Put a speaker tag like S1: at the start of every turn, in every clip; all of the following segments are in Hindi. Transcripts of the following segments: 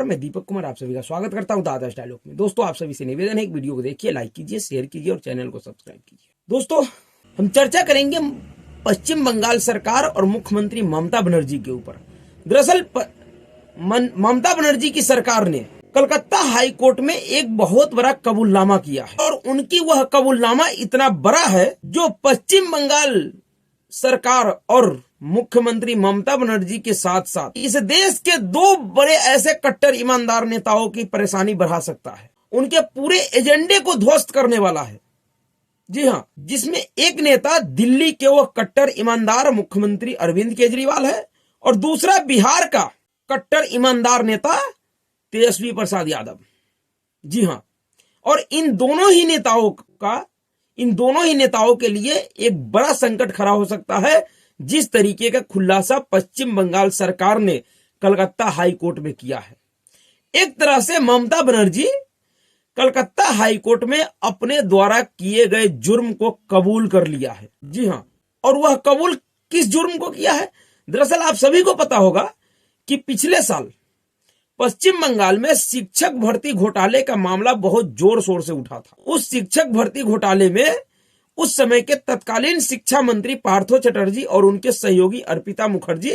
S1: मैं दीपक कुमार आप सभी का स्वागत करता हूं दादा डायलॉग में। दोस्तों, आप सभी से निवेदन है, एक वीडियो को देखिए, लाइक कीजिए, शेयर कीजिए और चैनल को सब्सक्राइब कीजिए। दोस्तों, हम चर्चा करेंगे पश्चिम बंगाल सरकार और मुख्यमंत्री ममता बनर्जी के ऊपर। दरअसल ममता बनर्जी की सरकार ने कलकत्ता हाई कोर्ट में एक बहुत बड़ा कबूलनामा किया है और उनकी वह कबूलनामा इतना बड़ा है जो पश्चिम बंगाल सरकार और मुख्यमंत्री ममता बनर्जी के साथ साथ इस देश के दो बड़े ऐसे कट्टर ईमानदार नेताओं की परेशानी बढ़ा सकता है। उनके पूरे एजेंडे को ध्वस्त करने वाला है। जी हाँ, जिसमें एक नेता दिल्ली के वो कट्टर ईमानदार मुख्यमंत्री अरविंद केजरीवाल है और दूसरा बिहार का कट्टर ईमानदार नेता तेजस्वी प्रसाद यादव। जी हाँ, और इन दोनों ही नेताओं के लिए एक बड़ा संकट खड़ा हो सकता है, जिस तरीके का खुलासा पश्चिम बंगाल सरकार ने कलकत्ता हाई कोर्ट में किया है। एक तरह से ममता बनर्जी कलकत्ता हाई कोर्ट में अपने द्वारा किए गए जुर्म को कबूल कर लिया है। जी हाँ, और वह कबूल किस जुर्म को किया है? दरअसल आप सभी को पता होगा कि पिछले साल पश्चिम बंगाल में शिक्षक भर्ती घोटाले का मामला बहुत जोर शोर से उठा था। उस शिक्षक भर्ती घोटाले में उस समय के तत्कालीन शिक्षा मंत्री पार्थो चटर्जी और उनके सहयोगी अर्पिता मुखर्जी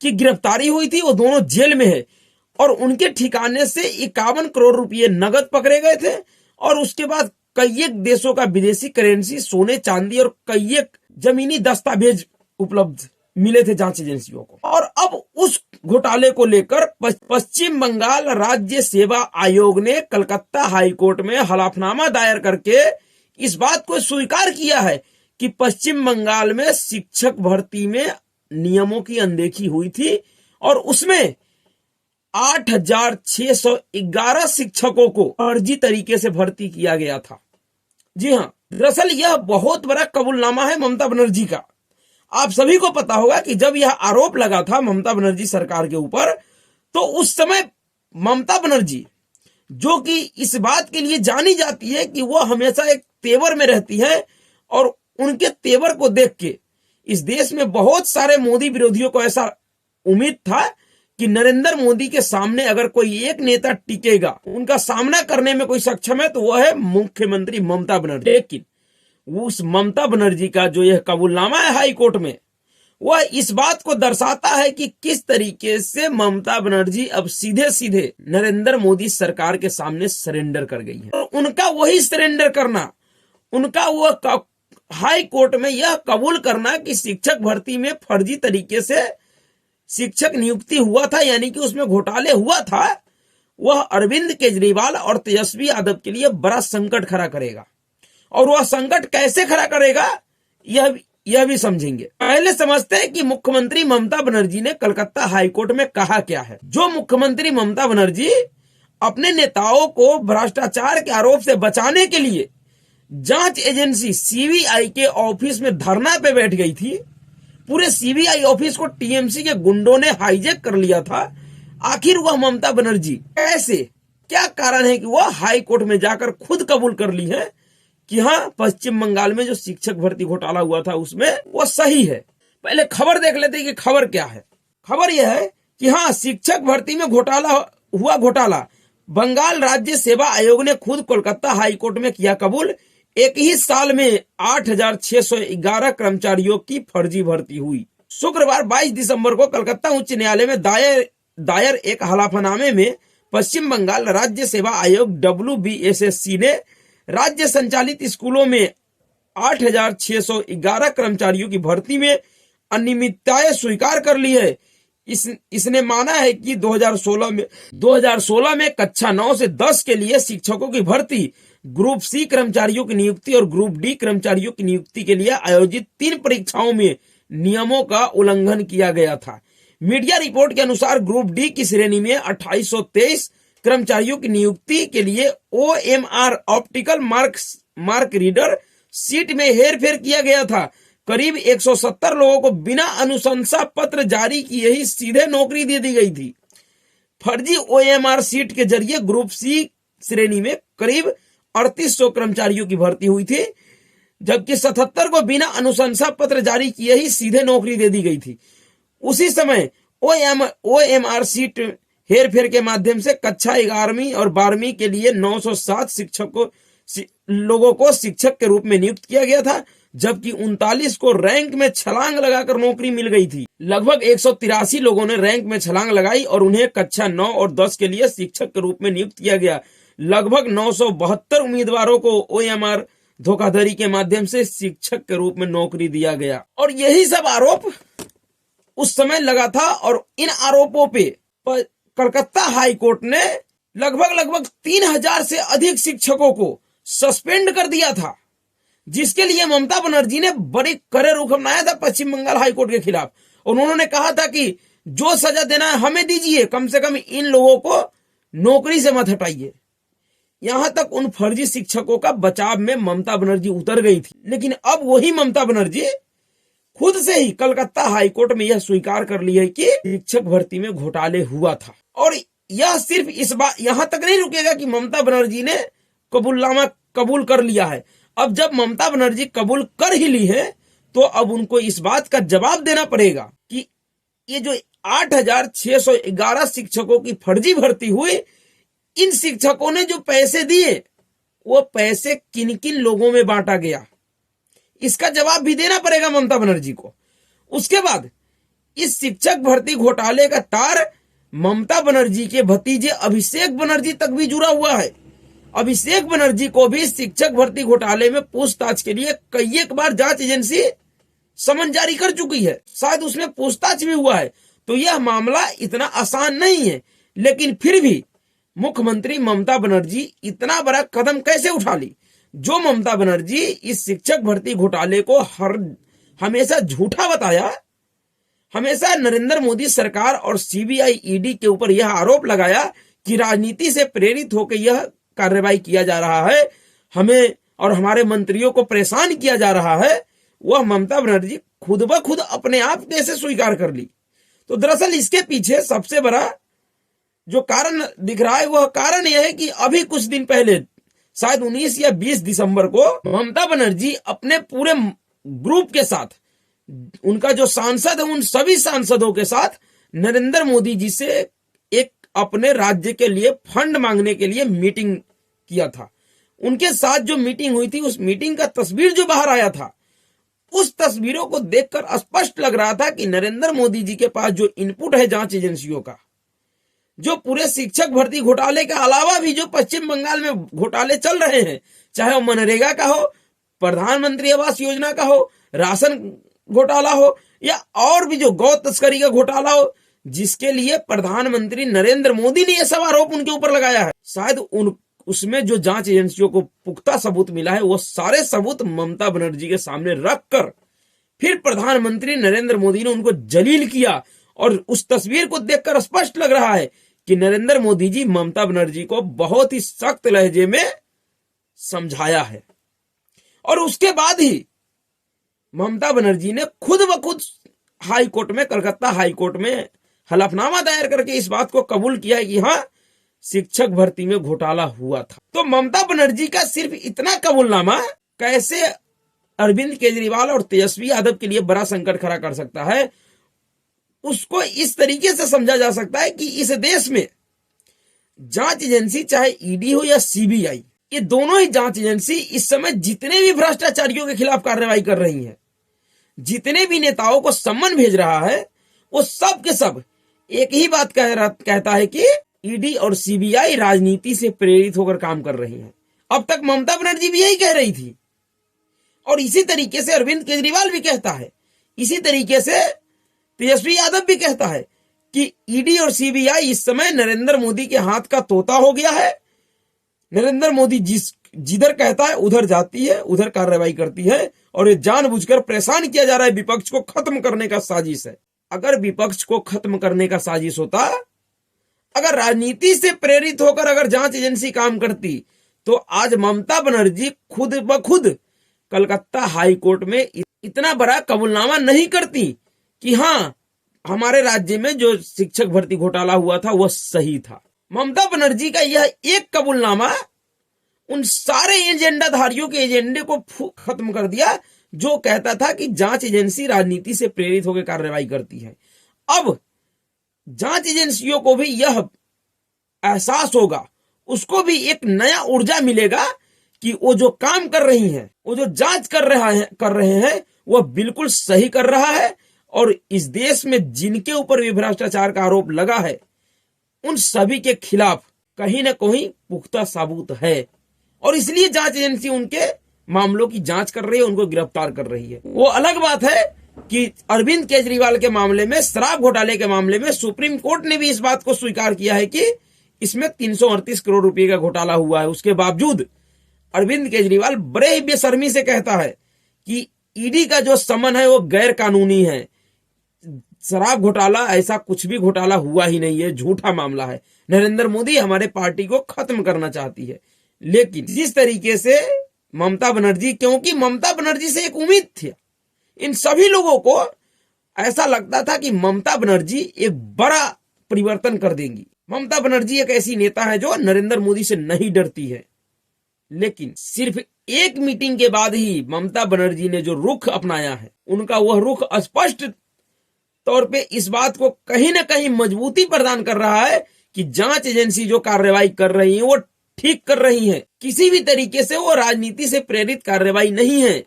S1: की गिरफ्तारी हुई थी। वो दोनों जेल में है और उनके ठिकाने से 51 करोड़ रुपए नगद पकड़े गए थे और उसके बाद कई एक देशों का विदेशी करेंसी, सोने चांदी और कई एक जमीनी दस्तावेज उपलब्ध मिले थे जांच एजेंसियों को। और अब उस घोटाले को लेकर पश्चिम बंगाल राज्य सेवा आयोग ने कलकत्ता हाई कोर्ट में हलफनामा दायर करके इस बात को स्वीकार किया है कि पश्चिम बंगाल में शिक्षक भर्ती में नियमों की अनदेखी हुई थी और उसमें 8,611 शिक्षकों को फर्जी तरीके से भर्ती किया गया था। जी हाँ, दरअसल यह बहुत बड़ा कबूलनामा है ममता बनर्जी का। आप सभी को पता होगा कि जब यह आरोप लगा था ममता बनर्जी सरकार के ऊपर, तो उस समय ममता बनर्जी, जो कि इस बात के लिए जानी जाती है कि वह हमेशा एक तेवर में रहती है और उनके तेवर को देख के इस देश में बहुत सारे मोदी विरोधियों को ऐसा उम्मीद था कि नरेंद्र मोदी के सामने अगर कोई एक नेता टिकेगा, उनका सामना करने में कोई सक्षम है, तो वह है मुख्यमंत्री ममता बनर्जी। लेकिन उस ममता बनर्जी का जो यह कबूलनामा है हाई कोर्ट में, वह इस बात को दर्शाता है कि किस तरीके से ममता बनर्जी अब सीधे सीधे नरेंद्र मोदी सरकार के सामने सरेंडर कर गई है। और उनका वही सरेंडर करना, उनका वह हाई कोर्ट में यह कबूल करना कि शिक्षक भर्ती में फर्जी तरीके से शिक्षक नियुक्ति हुआ था, यानी कि उसमें घोटाले हुआ था, वह अरविंद केजरीवाल और तेजस्वी यादव के लिए बड़ा संकट खड़ा करेगा। और वह संकट कैसे खड़ा करेगा यह भी समझेंगे। पहले समझते हैं कि मुख्यमंत्री ममता बनर्जी ने कलकत्ता हाईकोर्ट में कहा क्या है। जो मुख्यमंत्री ममता बनर्जी अपने नेताओं को भ्रष्टाचार के आरोप से बचाने के लिए जांच एजेंसी सीबीआई के ऑफिस में धरना पे बैठ गई थी। पूरे सीबीआई ऑफिस को टीएमसी के गुंडों ने हाईजैक कर लिया था। आखिर वह ममता बनर्जी कैसे, क्या कारण है कि वह हाई कोर्ट में जाकर खुद कबूल कर ली है कि हाँ, पश्चिम बंगाल में जो शिक्षक भर्ती घोटाला हुआ था उसमें वो सही है। पहले खबर देख लेते हैं कि खबर क्या है। खबर यह है कि हाँ, शिक्षक भर्ती में घोटाला बंगाल राज्य सेवा आयोग ने खुद कोलकाता हाई कोर्ट में किया कबूल। एक ही साल में 8,611 कर्मचारियों की फर्जी भर्ती हुई। शुक्रवार 22 दिसंबर को कलकत्ता उच्च न्यायालय में दायर एक हलफनामे में पश्चिम बंगाल राज्य सेवा आयोग WBSSC ने राज्य संचालित स्कूलों में 8,611 कर्मचारियों की भर्ती में अनियमितताएं स्वीकार कर ली है। इसने माना है कि 2016 में कक्षा 9 से 10 के लिए शिक्षकों की भर्ती, ग्रुप सी कर्मचारियों की नियुक्ति और ग्रुप डी कर्मचारियों की नियुक्ति के लिए आयोजित 3 परीक्षाओं में नियमों का उल्लंघन किया गया था। मीडिया रिपोर्ट के अनुसार ग्रुप डी की श्रेणी में 2823 कर्मचारियों की नियुक्ति के लिए OMR optical mark reader seat में हेरफेर किया गया था। करीब 170 लोगों को बिना अनुशंसा पत्र जारी किए ही सीधे नौकरी दे दी गई थी। फर्जी OMR सीट के जरिए ग्रुप सी श्रेणी में करीब 3800 कर्मचारियों की भर्ती हुई थी, जबकि 77 को बिना अनुशंसा पत्र जारी किए ही सीधे नौकरी दे दी गई थी। उसी समय OMR सीट हेरफेर के माध्यम से कक्षा 11वीं और 12वीं के लिए 907 लोगों को शिक्षक के रूप में नियुक्त किया गया था, जबकि 39 को रैंक में छलांग लगाकर नौकरी मिल गई थी। लगभग 183 लोगों ने रैंक में छलांग लगाई और उन्हें कक्षा 9 और 10 के लिए शिक्षक के रूप में नियुक्त किया गया। लगभग 972 उम्मीदवारों को OMR धोखाधड़ी के माध्यम से शिक्षक के रूप में नौकरी दिया गया। और यही सब आरोप उस समय लगा था, और इन आरोपों पे कलकत्ता हाई कोर्ट ने लगभग 3000 से अधिक शिक्षकों को सस्पेंड कर दिया था, जिसके लिए ममता बनर्जी ने बड़ी कड़े रुख अपनाया था पश्चिम बंगाल हाई कोर्ट के खिलाफ। और उन्होंने कहा था कि जो सजा देना है हमें दीजिए, कम से कम इन लोगों को नौकरी से मत हटाइए। यहां तक उन फर्जी शिक्षकों का बचाव में ममता बनर्जी उतर गई थी। लेकिन अब वही ममता बनर्जी खुद से ही कलकत्ता हाई कोर्ट में यह स्वीकार कर ली है कि शिक्षक भर्ती में घोटाले हुआ था। और यह सिर्फ इस बात यहां तक नहीं रुकेगा कि ममता बनर्जी ने कबूलनामा कबूल कर लिया है। अब जब ममता बनर्जी कबूल कर ही ली है, तो अब उनको इस बात का जवाब देना पड़ेगा कि ये जो 8611 शिक्षकों की फर्जी भर्ती हुई, इन शिक्षकों ने जो पैसे दिए वो पैसे किन किन लोगों में बांटा गया, इसका जवाब भी देना पड़ेगा ममता बनर्जी को। उसके बाद इस शिक्षक भर्ती घोटाले का तार ममता बनर्जी के भतीजे अभिषेक बनर्जी तक भी जुड़ा हुआ है। अभिषेक बनर्जी को भी शिक्षक भर्ती घोटाले में पूछताछ के लिए कई एक बार जांच एजेंसी समन जारी कर चुकी है, शायद उसमें पूछताछ भी हुआ है। तो यह मामला इतना आसान नहीं है। लेकिन फिर भी मुख्यमंत्री ममता बनर्जी इतना बड़ा कदम कैसे उठा ली? जो ममता बनर्जी इस शिक्षक भर्ती घोटाले को हमेशा झूठा बताया, हमेशा नरेंद्र मोदी सरकार और CBI ED के ऊपर यह आरोप लगाया कि राजनीति से प्रेरित होकर यह कार्रवाई किया जा रहा है, हमें और हमारे मंत्रियों को परेशान किया जा रहा है, वह ममता बनर्जी खुद ब खुद अपने आप कैसे स्वीकार कर ली? तो दरअसल इसके पीछे सबसे बड़ा जो कारण दिख रहा है, वह कारण यह है कि अभी कुछ दिन पहले, शायद 19 या 20 दिसंबर को, ममता बनर्जी अपने पूरे ग्रुप के साथ, उनका जो सांसद है उन सभी सांसदों के साथ नरेंद्र मोदी जी से एक अपने राज्य के लिए फंड मांगने के लिए मीटिंग किया था। उनके साथ जो मीटिंग हुई थी, उस मीटिंग का तस्वीर जो बाहर आया था, उस तस्वीरों को देखकर स्पष्ट लग रहा था कि नरेंद्र मोदी जी के पास जो इनपुट है जांच एजेंसियों का, जो पूरे शिक्षक भर्ती घोटाले के अलावा भी जो पश्चिम बंगाल में घोटाले चल रहे हैं, चाहे वो मनरेगा का हो, प्रधानमंत्री आवास योजना का हो, राशन घोटाला हो, या और भी जो गौ तस्करी का घोटाला हो, जिसके लिए प्रधानमंत्री नरेंद्र मोदी ने यह सब आरोप उनके ऊपर लगाया है, शायद उसमें जो जांच एजेंसियों को पुख्ता सबूत मिला है, वो सारे सबूत ममता बनर्जी के सामने रखकर फिर प्रधानमंत्री नरेंद्र मोदी ने उनको जलील किया। और उस तस्वीर को देखकर स्पष्ट लग रहा है कि नरेंद्र मोदी जी ममता बनर्जी को बहुत ही सख्त लहजे में समझाया है। और उसके बाद ही ममता बनर्जी ने खुद ब खुद हाई कोर्ट में, कलकत्ता हाई कोर्ट में हलफनामा दायर करके इस बात को कबूल किया कि हाँ, शिक्षक भर्ती में घोटाला हुआ था। तो ममता बनर्जी का सिर्फ इतना कबूलनामा कैसे अरविंद केजरीवाल और तेजस्वी यादव के लिए बड़ा संकट खड़ा कर सकता है, उसको इस तरीके से समझा जा सकता है कि इस देश में जांच एजेंसी, चाहे ईडी हो या CBI, ये दोनों ही जांच एजेंसी इस समय जितने भी भ्रष्टाचारियों के खिलाफ कार्रवाई कर रही हैं, जितने भी नेताओं को सम्मन भेज रहा है, वो सब के सब एक ही बात कहता है कि ईडी और CBI राजनीति से प्रेरित होकर काम कर रही हैं। अब तक ममता बनर्जी भी यही कह रही थी, और इसी तरीके से अरविंद केजरीवाल भी कहता है, इसी तरीके से तेजस्वी यादव भी कहता है कि ईडी और CBI इस समय नरेंद्र मोदी के हाथ का तोता हो गया है। नरेंद्र मोदी जिधर कहता है उधर जाती है, उधर कार्रवाई करती है, और ये जानबूझकर परेशान किया जा रहा है। विपक्ष को खत्म करने का साजिश है। अगर विपक्ष को खत्म करने का साजिश होता, अगर राजनीति से प्रेरित होकर अगर जांच एजेंसी काम करती, तो आज ममता बनर्जी खुद ब खुद कलकत्ता हाई कोर्ट में इतना बड़ा कबूलनामा नहीं करती कि हाँ, हमारे राज्य में जो शिक्षक भर्ती घोटाला हुआ था वह सही था। ममता बनर्जी का यह एक कबूलनामा उन सारे एजेंडाधारियों के एजेंडे को खत्म कर दिया, जो कहता था कि जांच एजेंसी राजनीति से प्रेरित होकर कार्रवाई करती है। अब जांच एजेंसियों को भी यह एहसास होगा, उसको भी एक नया ऊर्जा मिलेगा कि वो जो काम कर रही हैं, वो जो जांच कर रहे हैं वह बिल्कुल सही कर रहा है। और इस देश में जिनके ऊपर भी भ्रष्टाचार का आरोप लगा है उन सभी के खिलाफ कहीं ना कहीं पुख्ता सबूत है, और इसलिए जांच एजेंसी उनके मामलों की जांच कर रही है, उनको गिरफ्तार कर रही है। वो अलग बात है कि अरविंद केजरीवाल के मामले में, शराब घोटाले के मामले में सुप्रीम कोर्ट ने भी इस बात को स्वीकार किया है कि इसमें 338 करोड़ रुपए का घोटाला हुआ है। उसके बावजूद अरविंद केजरीवाल बड़े ही बेशर्मी से कहता है कि ईडी का जो समन है वो गैर कानूनी है, शराब घोटाला ऐसा कुछ भी घोटाला हुआ ही नहीं है, झूठा मामला है, नरेंद्र मोदी हमारे पार्टी को खत्म करना चाहती है। लेकिन जिस तरीके से ममता बनर्जी, क्योंकि ममता बनर्जी से एक उम्मीद थी, इन सभी लोगों को ऐसा लगता था कि ममता बनर्जी एक बड़ा परिवर्तन कर देंगी। ममता बनर्जी एक ऐसी नेता है जो नरेंद्र मोदी से नहीं डरती है। लेकिन सिर्फ एक मीटिंग के बाद ही ममता बनर्जी ने जो रुख अपनाया है, उनका वह रुख स्पष्ट तौर पे इस बात को कहीं ना कहीं मजबूती प्रदान कर रहा है कि जांच एजेंसी जो कार्रवाई कर रही है वो ठीक कर रही है। किसी भी तरीके से वो राजनीति से प्रेरित कार्रवाई नहीं है,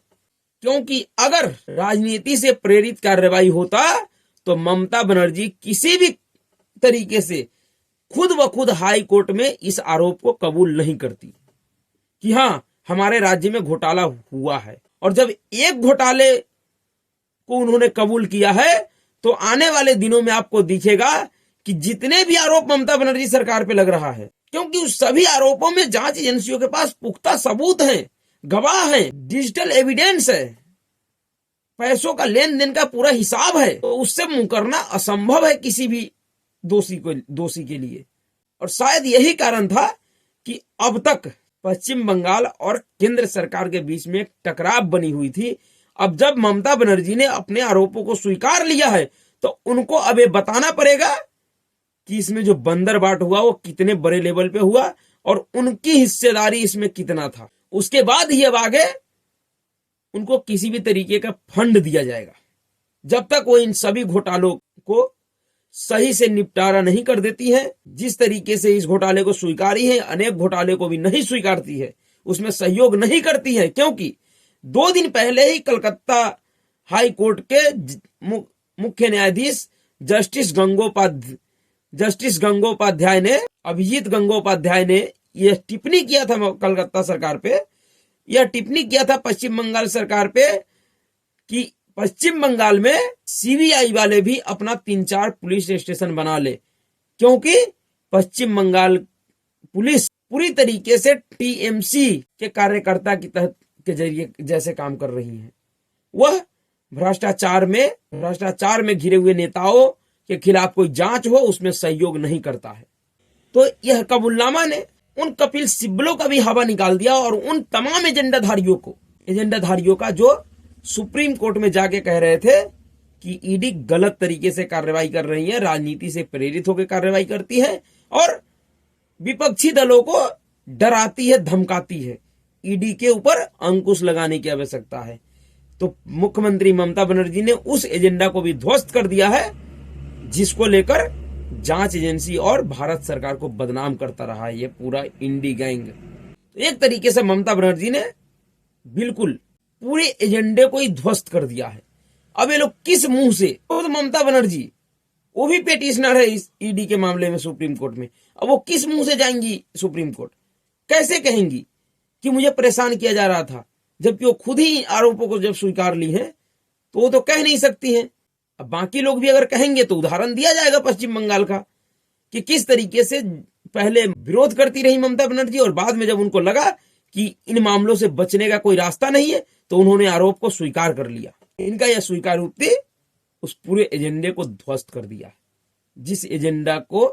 S1: क्योंकि अगर राजनीति से प्रेरित कार्रवाई होता तो ममता बनर्जी किसी भी तरीके से खुद व खुद हाई कोर्ट में इस आरोप को कबूल नहीं करती कि हां हमारे राज्य में घोटाला हुआ है। और जब एक घोटाले को उन्होंने कबूल किया है तो आने वाले दिनों में आपको दिखेगा कि जितने भी आरोप ममता बनर्जी सरकार पे लग रहा है, क्योंकि उस सभी आरोपों में जांच एजेंसियों के पास पुख्ता सबूत हैं, गवाह हैं, डिजिटल एविडेंस है, पैसों का लेन देन का पूरा हिसाब है, तो उससे मुकरना असंभव है किसी भी दोषी के लिए। और शायद यही कारण था कि अब तक पश्चिम बंगाल और केंद्र सरकार के बीच में एक टकराव बनी हुई थी। अब जब ममता बनर्जी ने अपने आरोपों को स्वीकार लिया है तो उनको अब ये बताना पड़ेगा कि इसमें जो बंदरबाट हुआ वो कितने बड़े लेवल पे हुआ और उनकी हिस्सेदारी इसमें कितना था। उसके बाद ही अब आगे उनको किसी भी तरीके का फंड दिया जाएगा। जब तक वो इन सभी घोटालों को सही से निपटारा नहीं कर देती है, जिस तरीके से इस घोटाले को स्वीकारी है, अनेक घोटाले को भी नहीं स्वीकारती है, उसमें सहयोग नहीं करती है, क्योंकि 2 दिन पहले ही कलकत्ता हाई कोर्ट के मुख्य न्यायाधीश जस्टिस गंगोपाध्याय ने, अभिजीत गंगोपाध्याय ने यह टिप्पणी किया था कलकत्ता सरकार पे, यह टिप्पणी किया था पश्चिम बंगाल सरकार पे कि पश्चिम बंगाल में सीबीआई वाले भी अपना 3-4 पुलिस स्टेशन बना ले, क्योंकि पश्चिम बंगाल पुलिस पूरी तरीके से टीएमसी के कार्यकर्ता की तहत के जरिए जैसे काम कर रही है। वह भ्रष्टाचार में घिरे हुए नेताओं के खिलाफ कोई जांच हो उसमें सहयोग नहीं करता है। तो यह कबूलनामा ने उन कपिल सिब्बलों का भी हवा निकाल दिया और उन तमाम एजेंडाधारियों का जो सुप्रीम कोर्ट में जाके कह रहे थे कि ईडी गलत तरीके से कार्रवाई कर रही है, राजनीति से प्रेरित होकर कार्रवाई करती है और विपक्षी दलों को डराती है, धमकाती है। ईडी के ऊपर अंकुश लगाने की आवश्यकता है। तो मुख्यमंत्री ममता बनर्जी ने उस एजेंडा को भी ध्वस्त कर दिया है जिसको लेकर जांच एजेंसी और भारत सरकार को बदनाम करता रहा है ये पूरा इंडी गैंग। तो एक तरीके से ममता बनर्जी ने बिल्कुल पूरे एजेंडे को ही ध्वस्त कर दिया है। अब ये लोग किस मुंह से, तो ममता बनर्जी वो भी पेटिशनर है इस ईडी के मामले में सुप्रीम कोर्ट में, अब वो किस मुंह से जाएंगी सुप्रीम कोर्ट? कैसे कहेंगी कि मुझे परेशान किया जा रहा था, जबकि वो खुद ही आरोपों को जब स्वीकार ली है तो वो तो कह नहीं सकती हैं। अब बाकी लोग भी अगर कहेंगे तो उदाहरण दिया जाएगा पश्चिम बंगाल का कि किस तरीके से पहले विरोध करती रही ममता बनर्जी और बाद में जब उनको लगा कि इन मामलों से बचने का कोई रास्ता नहीं है तो उन्होंने आरोप को स्वीकार कर लिया। इनका यह स्वीकारोक्ति उस पूरे एजेंडे को ध्वस्त कर दिया, जिस एजेंडा को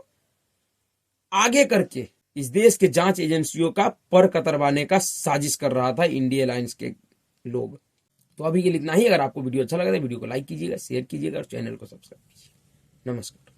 S1: आगे करके इस देश के जांच एजेंसियों का पर कतरवाने का साजिश कर रहा था इंडिया अलायंस के लोग। तो अभी के लिए इतना ही। अगर आपको वीडियो अच्छा लगा तो वीडियो को लाइक कीजिएगा, शेयर कीजिएगा और चैनल को सब्सक्राइब कीजिए। नमस्कार।